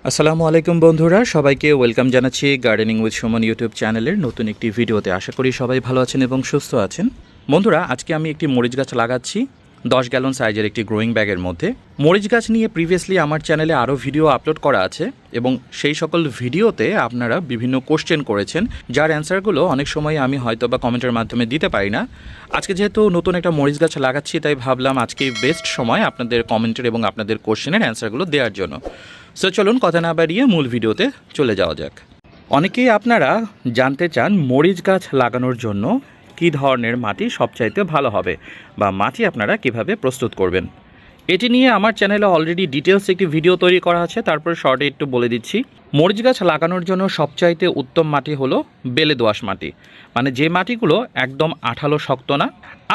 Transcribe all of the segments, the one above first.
আসসালামু আলাইকুম বন্ধুরা, সবাইকে ওয়েলকাম জানাচ্ছি গার্ডেনিং উইথ সুমন ইউটিউব চ্যানেলের নতুন একটি ভিডিওতে। আশা করি সবাই ভালো আছেন এবং সুস্থ আছেন। বন্ধুরা, আজকে আমি একটি মরিচ গাছ লাগাচ্ছি 10 গ্যালন সাইজের একটি গ্রোয়িং ব্যাগের মধ্যে। মরিচ গাছ নিয়ে প্রিভিয়াসলি আমার চ্যানেলে আরও ভিডিও আপলোড করা আছে এবং সেই সকল ভিডিওতে আপনারা বিভিন্ন কোশ্চেন করেছেন, যার অ্যান্সারগুলো অনেক সময় আমি হয়তো বা কমেন্টের মাধ্যমে দিতে পারি না। আজকে যেহেতু নতুন একটা মরিচ গাছ লাগাচ্ছি, তাই ভাবলাম আজকে বেস্ট সময় আপনাদের কমেন্টের এবং আপনাদের কোশ্চেনের অ্যান্সারগুলো দেওয়ার জন্য। সো চলুন কথা না বাড়িয়ে মূল ভিডিওতে চলে যাওয়া যাক। অনেকেই আপনারা জানতে চান মরিচ গাছ লাগানোর জন্য কী ধরনের মাটি সবচাইতে ভালো হবে বা মাটি আপনারা কিভাবে প্রস্তুত করবেন। এটি নিয়ে আমার চ্যানেলে অলরেডি ডিটেলস একটি ভিডিও তৈরি করা আছে, তারপরে শর্টে একটু বলে দিচ্ছি। মরিচ গাছ লাগানোর জন্য সবচাইতে উত্তম মাটি হলো বেলে দোআঁশ মাটি, মানে যে মাটিগুলো একদম আঠালো শক্ত না,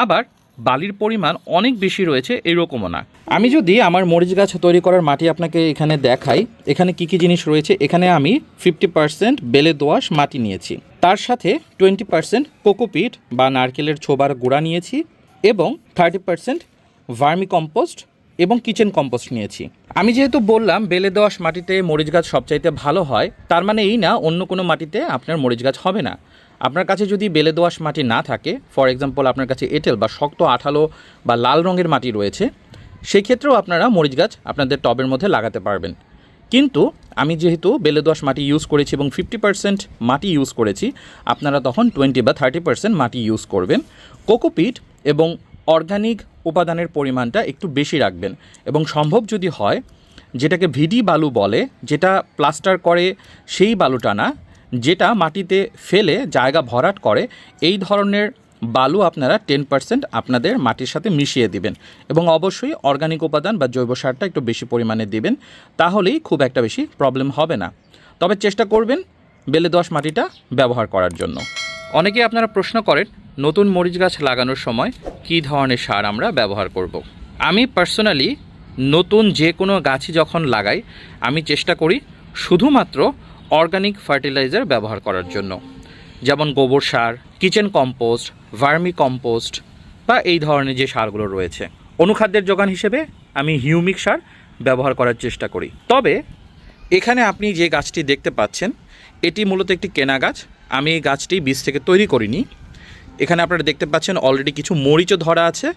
আবার বালির পরিমাণ অনেক বেশি রয়েছে এরকমও না। আমি যদি আমার মরিচ গাছ তৈরি করার মাটি আপনাকে এখানে দেখাই, এখানে কি কি জিনিস রয়েছে। এখানে আমি 50% বেলে দোআঁশ মাটি নিয়েছি, তার সাথে 20% কোকোপিট বা নারকেলের ছোবার গুঁড়া নিয়েছি এবং 30% ভার্মি কম্পোস্ট এবং কিচেন কম্পোস্ট নিয়েছি। আমি যেহেতু বললাম বেলে দোআঁশ মাটিতে মরিচ গাছ সবচাইতে ভালো হয়, তার মানে এই না অন্য কোনো মাটিতে আপনার মরিচ গাছ হবে না। আপনার কাছে যদি বেলে দোআঁশ মাটি না থাকে, ফর এক্সাম্পল আপনার কাছে এঁটেল বা শক্ত আঠালো বা লাল রঙের মাটি রয়েছে, সেই ক্ষেত্রেও আপনারা মরিচ গাছ আপনাদের টবের মধ্যে লাগাতে পারবেন। কিন্তু আমি যেহেতু বেলে দোআঁশ মাটি ইউজ করেছি এবং 50% মাটি ইউজ করেছি, আপনারা তখন 20 বা 30% মাটি ইউজ করবেন। কোকোপিট এবং অর্গানিক উপাদানের পরিমাণটা একটু বেশি রাখবেন এবং সম্ভব যদি হয়, যেটাকে ভিডি বালু বলে, যেটা প্লাস্টার করে সেই বালুটা না, যেটা মাটিতে ফেলে জায়গা ভরাট করে, এই ধরনের বালু আপনারা 10% আপনাদের মাটির সাথে মিশিয়ে দিবেন এবং অবশ্যই অর্গানিক উপাদান বা জৈব সারটা একটু বেশি পরিমাণে দিবেন, তাহলেই খুব একটা বেশি প্রবলেম হবে না। তবে চেষ্টা করবেন বেলে দোআঁশ মাটিটা ব্যবহার করার জন্য। অনেকেই আপনারা প্রশ্ন করেন নতুন মরিচ গাছ লাগানোর সময় কী ধরনের সার আমরা ব্যবহার করব। আমি পার্সোনালি নতুন যে কোনো গাছই যখন লাগাই, আমি চেষ্টা করি শুধুমাত্র অর্গানিক ফার্টিলাইজার ব্যবহার করার জন্য, যেমন গোবর সার, কিচেন কম্পোস্ট, ভার্মি কম্পোস্ট বা এই ধরনের যে সারগুলো রয়েছে। অনুখাদ্যের যোগান হিসেবে আমি হিউমিক সার ব্যবহার করার চেষ্টা করি। তবে এখানে আপনি যে গাছটি দেখতে পাচ্ছেন, এটি মূলত একটি কেনা গাছ। আমি এই গাছটি বীজ থেকে তৈরি করিনি। এখানে আপনারা দেখতে পাচ্ছেন অলরেডি কিছু মরিচও ধরা আছে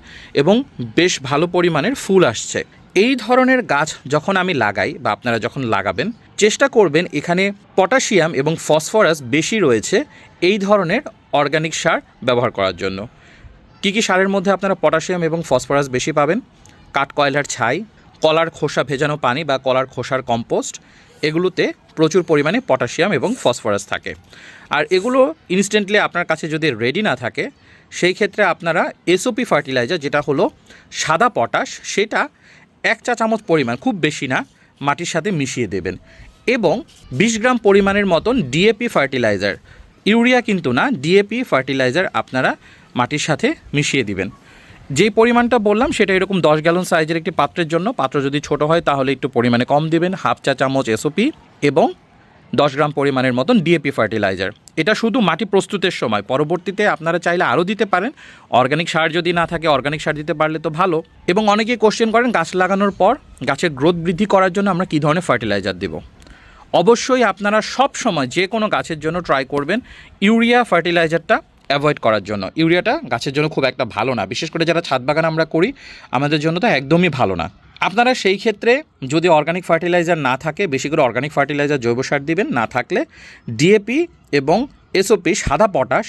এবং বেশ ভালো পরিমাণের ফুল আসছে। এই ধরনের গাছ যখন আমি লাগাই বা আপনারা যখন লাগাবেন, চেষ্টা করবেন এখানে পটাশিয়াম এবং ফসফরাস বেশি রয়েছে এই ধরনের অর্গানিক সার ব্যবহার করার জন্য। কী কী সারের মধ্যে আপনারা পটাশিয়াম এবং ফসফরাস বেশি পাবেন? কাঠকয়লার ছাই, কলার খোসা ভেজানো পানি বা কলার খোসার কম্পোস্ট, এগুলোতে প্রচুর পরিমাণে পটাশিয়াম এবং ফসফরাস থাকে। আর এগুলো ইনস্ট্যান্টলি আপনার কাছে যদি রেডি না থাকে, সেই ক্ষেত্রে আপনারা এসওপি ফার্টিলাইজার, যেটা হলো সাদা পটাশ, সেটা 1 চা চামচ পরিমাণ, খুব বেশি না, মাটির সাথে মিশিয়ে দেবেন এবং 20 গ্রাম পরিমাণের মতন ডিএপি ফার্টিলাইজার, ইউরিয়া কিন্তু না, ডিএপি ফার্টিলাইজার আপনারা মাটির সাথে মিশিয়ে দিবেন। যেই পরিমাণটা বললাম সেটা এরকম 10 গ্যালন সাইজের একটি পাত্রের জন্য। পাত্র যদি ছোট হয় তাহলে একটু পরিমাণে কম দিবেন, 1/2 চা চামচ এসওপি এবং 10 গ্রাম পরিমাণের মতন ডিএপি ফার্টিলাইজার। এটা শুধু মাটি প্রস্তুতের সময়, পরবর্তীতে আপনারা চাইলে আরও দিতে পারেন। অর্গানিক সার যদি না থাকে, অর্গানিক সার দিতে পারলে তো ভালো। এবং অনেকেই কোশ্চেন করেন গাছ লাগানোর পর গাছের গ্রোথ বৃদ্ধি করার জন্য আমরা কী ধরনের ফার্টিলাইজার দেব। অবশ্যই আপনারা সব সময় যে কোনো গাছের জন্য ট্রাই করবেন ইউরিয়া ফার্টিলাইজারটা অ্যাভয়েড করার জন্য। ইউরিয়াটা গাছের জন্য খুব একটা ভালো না, বিশেষ করে যারা ছাদ বাগান আমরা করি, আমাদের জন্য তো একদমই ভালো না। আপনারা সেই ক্ষেত্রে যদি অর্গানিক ফার্টিলাইজার না থাকে, বেশি করে অর্গানিক ফার্টিলাইজার জৈব সার দিবেন। না থাকলে ডিএপি এবং এসওপি সাদা পটাশ,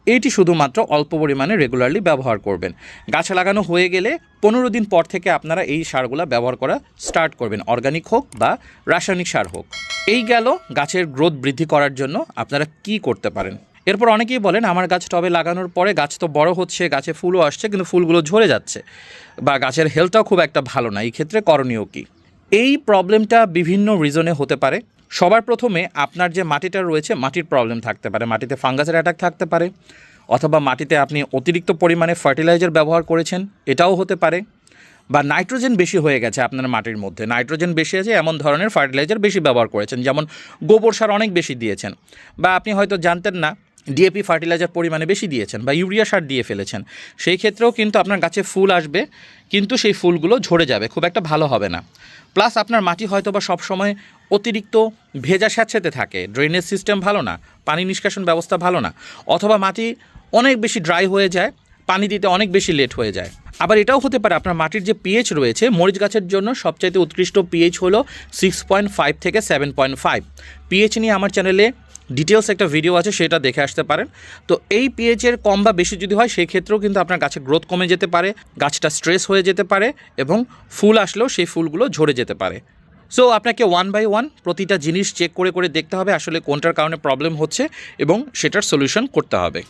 এইটি শুধুমাত্র অল্প পরিমাণে রেগুলারলি ব্যবহার করবেন। গাছ লাগানো হয়ে গেলে 15 দিন পর থেকে আপনারা এই সারগুলো ব্যবহার করা স্টার্ট করবেন, অর্গানিক হোক বা রাসায়নিক সার হোক। এই গেল গাছের গ্রোথ বৃদ্ধি করার জন্য আপনারা কি করতে পারেন। এরপর অনেকেই বলেন আমার গাছ টবে লাগানোর পরে গাছ তো বড় হচ্ছে, গাছে ফুলও আসছে, কিন্তু ফুলগুলো ঝরে যাচ্ছে বা গাছের হেলথটাও খুব একটা ভালো না, এই ক্ষেত্রে করণীয় কী? এই প্রবলেমটা বিভিন্ন রিজনে হতে পারে। সবার প্রথমে আপনার যে মাটিটা রয়েছে, মাটির প্রবলেম থাকতে পারে, মাটিতে ফাঙ্গাসের অ্যাটাক থাকতে পারে, অথবা মাটিতে আপনি অতিরিক্ত পরিমাণে ফার্টিলাইজার ব্যবহার করেছেন, এটাও হতে পারে। বা নাইট্রোজেন বেশি হয়ে গেছে আপনার মাটির মধ্যে, নাইট্রোজেন বেশি আছে এমন ধরনের ফার্টিলাইজার বেশি ব্যবহার করেছেন, যেমন গোবর সার অনেক বেশি দিয়েছেন। বা আপনি হয়তো জানতেন না ডিএপি ফার্টিলাইজার পরিমাণে বেশি দিয়েছেন বা ইউরিয়া সার দিয়ে ফেলেছেন, সেই ক্ষেত্রেও কিন্তু আপনার গাছে ফুল আসবে, কিন্তু সেই ফুলগুলো ঝরে যাবে, খুব একটা ভালো হবে না। প্লাস আপনার মাটি হয়তো বা সবসময় অতিরিক্ত ভেজা স্যাঁতসেঁতে থাকে, ড্রেনেজ সিস্টেম ভালো না, পানি নিষ্কাশন ব্যবস্থা ভালো না, অথবা মাটি অনেক বেশি ড্রাই হয়ে যায়, পানি দিতে অনেক বেশি লেট হয়ে যায়। আবার এটাও হতে পারে আপনার মাটির যে পিএইচ রয়েছে, মরিচ গাছের জন্য সবচাইতে উৎকৃষ্ট পিএইচ হলো 6.5 থেকে 7.5। পিএইচ নিয়ে আমার চ্যানেলে ডিটেলস একটা ভিডিও আছে, সেটা দেখে আসতে পারেন। তো এই পিএইচের কম বা বেশি যদি হয়, সেই ক্ষেত্রেও কিন্তু আপনার গাছের গ্রোথ কমে যেতে পারে, গাছটা স্ট্রেস হয়ে যেতে পারে এবং ফুল আসলেও সেই ফুলগুলো ঝরে যেতে পারে। সো আপনাকে 1 বাই 1 প্রতিটা জিনিস চেক করে করে দেখতে হবে আসলে কোনটার কারণে প্রবলেম হচ্ছে এবং সেটার সলিউশন করতে হবে।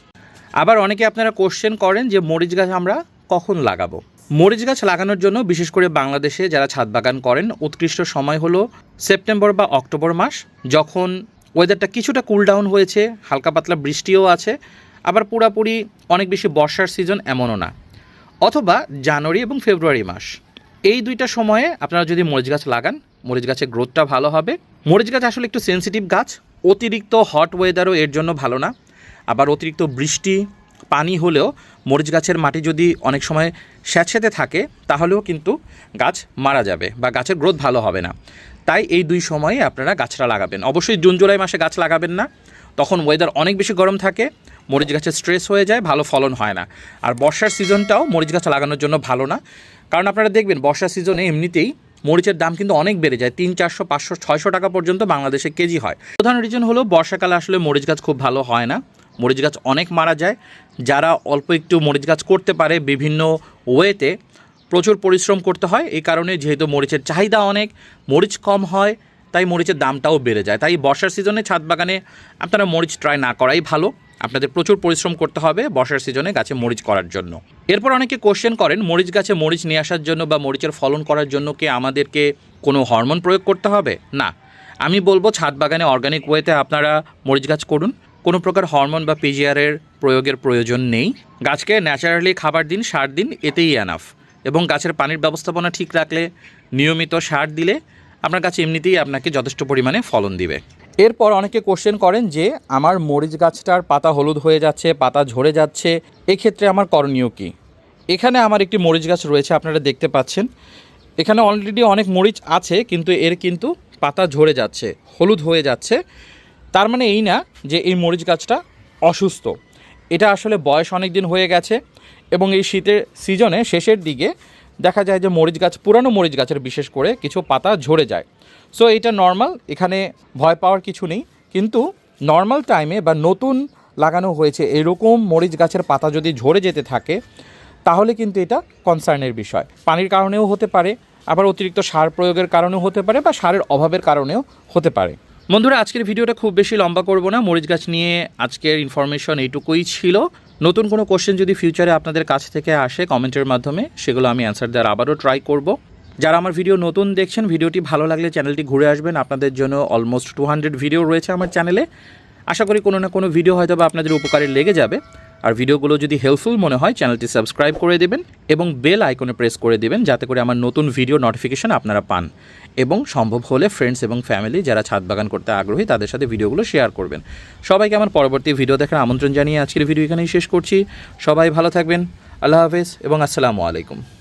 আবার অনেকে আপনারা কোশ্চেন করেন যে মরিচ গাছ আমরা কখন লাগাবো। মরিচ গাছ লাগানোর জন্য বিশেষ করে বাংলাদেশে যারা ছাদ বাগান করেন, উৎকৃষ্ট সময় হলো সেপ্টেম্বর বা অক্টোবর মাস, যখন ওয়েদারটা কিছুটা কুল ডাউন হয়েছে, হালকা পাতলা বৃষ্টিও আছে, আবার পুরাপুরি অনেক বেশি বর্ষার সিজন এমনও না, অথবা জানুয়ারি এবং ফেব্রুয়ারি মাস। এই দুইটা সময়ে আপনারা যদি মরিচ গাছ লাগান, মরিচ গাছের গ্রোথটা ভালো হবে। মরিচ গাছ আসলে একটু সেন্সিটিভ গাছ, অতিরিক্ত হট ওয়েদারও এর জন্য ভালো না। আবার অতিরিক্ত বৃষ্টি পানি হলেও মরিচ গাছের মাটি যদি অনেক সময় স্যাঁতসেঁতে থাকে, তাহলেও কিন্তু গাছ মারা যাবে বা গাছের গ্রোথ ভালো হবে না। তাই এই দুই সময়ে আপনারা গাছটা লাগাবেন। অবশ্যই জুন জুলাই মাসে গাছ লাগাবেন না, তখন ওয়েদার অনেক বেশি গরম থাকে, মরিচ গাছের স্ট্রেস হয়ে যায়, ভালো ফলন হয় না। আর বর্ষার সিজনটাও মরিচ গাছ লাগানোর জন্য ভালো না, কারণ আপনারা দেখবেন বর্ষার সিজনে এমনিতেই মরিচের দাম কিন্তু অনেক বেড়ে যায়, 300, 400, 500, 600 টাকা পর্যন্ত বাংলাদেশে কেজি হয়। প্রধান রিজন হলো বর্ষাকালে আসলে মরিচ গাছ খুব ভালো হয় না, মরিচ গাছ অনেক মারা যায়। যারা অল্প একটু মরিচ গাছ করতে পারে, বিভিন্ন ওয়েতে প্রচুর পরিশ্রম করতে হয়, এই কারণে যেহেতু মরিচের চাহিদা অনেক, মরিচ কম হয়, তাই মরিচের দামটাও বেড়ে যায়। তাই বর্ষার সিজনে ছাদ বাগানে আপনারা মরিচ ট্রাই না করাই ভালো, আপনাদের প্রচুর পরিশ্রম করতে হবে বর্ষার সিজনে গাছে মরিচ করার জন্য। এরপর অনেকে কোশ্চেন করেন মরিচ গাছে মরিচ নিয়ে আসার জন্য বা মরিচের ফলন করার জন্য কি আমাদেরকে কোনো হরমোন প্রয়োগ করতে হবে? না, আমি বলবো ছাদ বাগানে অর্গানিক ওয়েতে আপনারা মরিচ গাছ করুন, কোনো প্রকার হরমোন বা পিজিআরের প্রয়োগের প্রয়োজন নেই। গাছকে ন্যাচারালি খাবার দিন, সার দিন, এতেই এনাফ। এবং গাছের পানির ব্যবস্থাপনা ঠিক রাখলে, নিয়মিত সার দিলে আপনার গাছ এমনিতেই আপনাকে যথেষ্ট পরিমাণে ফলন দিবে। এরপর অনেকে কোশ্চেন করেন যে আমার মরিচ গাছটার পাতা হলুদ হয়ে যাচ্ছে, পাতা ঝরে যাচ্ছে, এক্ষেত্রে আমার করণীয় কী? এখানে আমার একটি মরিচ গাছ রয়েছে, আপনারা দেখতে পাচ্ছেন। এখানে অলরেডি অনেক মরিচ আছে, কিন্তু এর কিন্তু পাতা ঝরে যাচ্ছে, হলুদ হয়ে যাচ্ছে। তার মানে এই না যে এই মরিচ গাছটা অসুস্থ, এটা আসলে বয়স অনেক দিন হয়ে গেছে এবং এই শীতের সিজনে শেষের দিকে দেখা যায় যে মরিচ গাছ, পুরানো মরিচ গাছের বিশেষ করে কিছু পাতা ঝরে যায়। সো এটা নর্মাল, এখানে ভয় পাওয়ার কিছু নেই। কিন্তু নর্মাল টাইমে বা নতুন লাগানো হয়েছে এরকম মরিচ গাছের পাতা যদি ঝরে যেতে থাকে, তাহলে কিন্তু এটা কনসার্নের বিষয়। পানির কারণেও হতে পারে, আবার অতিরিক্ত সার প্রয়োগের কারণেও হতে পারে, বা সারের অভাবের কারণেও হতে পারে। বন্ধুরা, আজকের ভিডিওটা খুব বেশি লম্বা করব না, মরিচ গাছ নিয়ে আজকের ইনফরমেশন এইটুকুই ছিল। নতুন কোনো কোশ্চেন যদি ফিউচারে আপনাদের কাছ থেকে আসে কমেন্টের মাধ্যমে, সেগুলো আমি অ্যান্সার দেওয়ার আবারও ট্রাই করব। যারা আমার ভিডিও নতুন দেখছেন, ভিডিওটি ভালো লাগলে চ্যানেলটি ঘুরে আসবেন। আপনাদের জন্য অলমোস্ট 200 ভিডিও রয়েছে আমার চ্যানেলে। আশা করি কোনো না কোনো ভিডিও হয়তো বা আপনাদের উপকারে লেগে যাবে। আর ভিডিওগুলো যদি হেল্পফুল মনে হয়, চ্যানেলটি সাবস্ক্রাইব করে দেবেন এবং বেল আইকনে প্রেস করে দেবেন, যাতে করে আমার নতুন ভিডিও নোটিফিকেশন আপনারা পান। এবং সম্ভব হলে ফ্রেন্ডস এবং ফ্যামিলি যারা ছাদ বাগান করতে আগ্রহী, তাদের সাথে ভিডিওগুলো শেয়ার করবেন। সবাইকে আমার পরবর্তী ভিডিও দেখার আমন্ত্রণ জানিয়ে আজকের ভিডিও এখানেই শেষ করছি। সবাই ভালো থাকবেন, আল্লাহ হাফেজ এবং আসসালামু আলাইকুম।